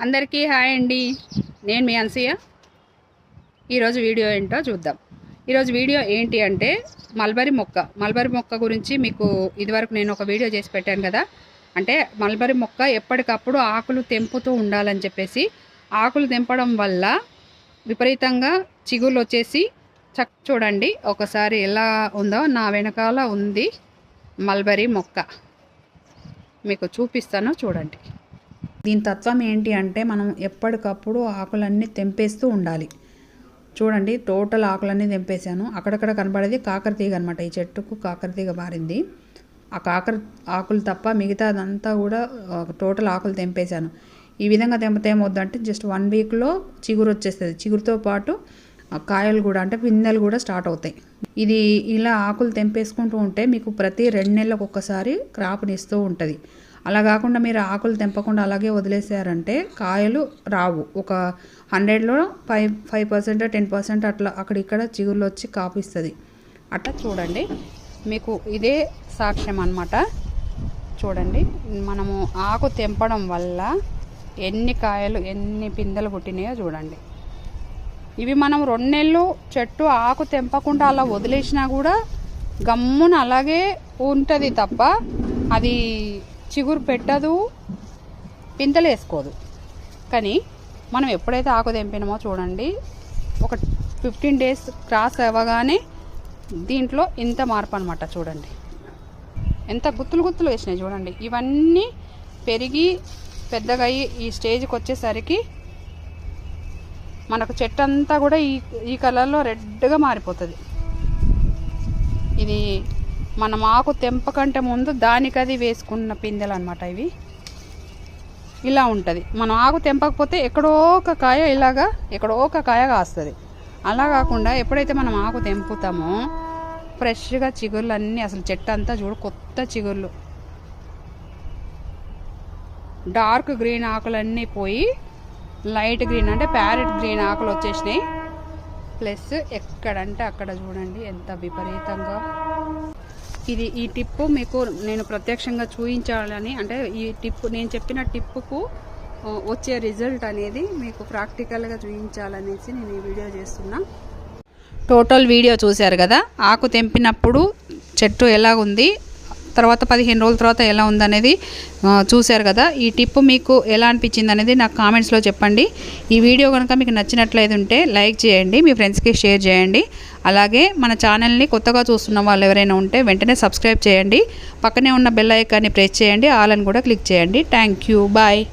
అందరికీ హాయ్ అండి. నేను మీ అన్సియా. ఈరోజు వీడియో ఏంటో చూద్దాం. ఈరోజు వీడియో ఏంటి అంటే మల్బరీ మొక్క గురించి మీకు ఇదివరకు నేను ఒక వీడియో చేసి పెట్టాను కదా. అంటే మల్బరీ మొక్క ఎప్పటికప్పుడు ఆకులు తెంపుతూ ఉండాలని చెప్పేసి, ఆకులు తెంపడం వల్ల విపరీతంగా చిగుళ్ళు వచ్చేసి చూడండి ఒకసారి ఎలా ఉందో. నా వెనకాల ఉంది మల్బరీ మొక్క, మీకు చూపిస్తాను చూడండి. దీని తత్వం ఏంటి అంటే మనం ఎప్పటికప్పుడు ఆకులన్నీ తెంపేస్తూ ఉండాలి. చూడండి టోటల్ ఆకులన్నీ తెంపేశాను. అక్కడక్కడ కనబడేది కాకరతీగ అనమాట. ఈ చెట్టుకు కాకరతీగ మారింది. ఆ ఆకులు తప్ప మిగతాదంతా కూడా టోటల్ ఆకులు తెంపేశాను. ఈ విధంగా తెంపితే ఏమవుద్దంటే జస్ట్ 1 వీక్లో చిగురు వచ్చేస్తుంది. చిగురుతో పాటు కాయలు కూడా అంటే పిందెలు కూడా స్టార్ట్ అవుతాయి. ఇది ఇలా ఆకులు తెంపేసుకుంటూ ఉంటే మీకు ప్రతి 2 నెలలకు ఒక్కసారి క్రాప్నిస్తూ ఉంటుంది. అలా కాకుండా మీరు ఆకులు తెంపకుండా అలాగే వదిలేసారంటే కాయలు రావు. ఒక 100లో 5% 10% అట్లా అక్కడిక్కడ చిగుర్లు వచ్చి కాపిస్తుంది. అట్లా చూడండి, మీకు ఇదే సాక్ష్యం అన్నమాట. చూడండి, మనము ఆకు తెంపడం వల్ల ఎన్ని కాయలు ఎన్ని పిందెలు పుట్టినాయో చూడండి. ఇవి మనం 2 నెలలు చెట్టు ఆకు తెంపకుండా అలా వదిలేసినా కూడా గమ్మున అలాగే ఉంటుంది తప్ప అది చిగురు పెట్టదు, పిందెలు వేసుకోదు. కానీ మనం ఎప్పుడైతే ఆకు తెంపినామో చూడండి, ఒక 15 డేస్ క్రాస్ అవ్వగానే దీంట్లో ఇంత మార్పు అనమాట. చూడండి ఎంత గుత్తులు వేసినాయి చూడండి. ఇవన్నీ పెరిగి పెద్దగా అయ్యి ఈ స్టేజ్కి వచ్చేసరికి మనకు చెట్టు అంతా కూడా ఈ కలర్లో రెడ్గా మారిపోతుంది. ఇది మనం ఆకు తెంపకంటే ముందు దానికది వేసుకున్న పిందెలు అనమాట. ఇవి ఇలా ఉంటుంది. మనం ఆకు తెంపకపోతే ఎక్కడో ఒక కాయ ఇలాగా ఎక్కడో ఒక కాయ కాస్తుంది. అలా కాకుండా ఎప్పుడైతే మనం ఆకు తెంపుతామో ఫ్రెష్గా చిగుర్లు అన్నీ, అసలు చెట్టు అంతా చూడు కొత్త చిగుర్లు, డార్క్ గ్రీన్ ఆకులన్నీ పోయి లైట్ గ్రీన్ అంటే ప్యారెట్ గ్రీన్ ఆకులు వచ్చేసినాయి. ప్లస్ ఎక్కడంటే అక్కడ చూడండి ఎంత విపరీతంగా. ఈ టిప్పు మీకు నేను ప్రత్యక్షంగా చూపించాలని, అంటే ఈ టిప్పు నేను చెప్పిన టిప్పుకు వచ్చే రిజల్ట్ అనేది మీకు ప్రాక్టికల్గా చూపించాలనేసి నేను ఈ వీడియో చేస్తున్నా. టోటల్ వీడియో చూశారు కదా. ఆకు తెంపినప్పుడు చెట్టు ఎలా ఉంది, తర్వాత 15 రోజుల తర్వాత ఎలా ఉందనేది చూశారు కదా. ఈ టిప్పు మీకు ఎలా అనిపించింది అనేది నాకు కామెంట్స్లో చెప్పండి. ఈ వీడియో కనుక మీకు నచ్చినట్లయితే ఉంటే లైక్ చేయండి, మీ ఫ్రెండ్స్కి షేర్ చేయండి. అలాగే మన ఛానల్ని కొత్తగా చూస్తున్న వాళ్ళు ఎవరైనా ఉంటే వెంటనే సబ్స్క్రైబ్ చేయండి. పక్కనే ఉన్న బెల్ ఐకాన్ని ప్రెస్ చేయండి, ఆల్ అని కూడా క్లిక్ చేయండి. Thank you, bye.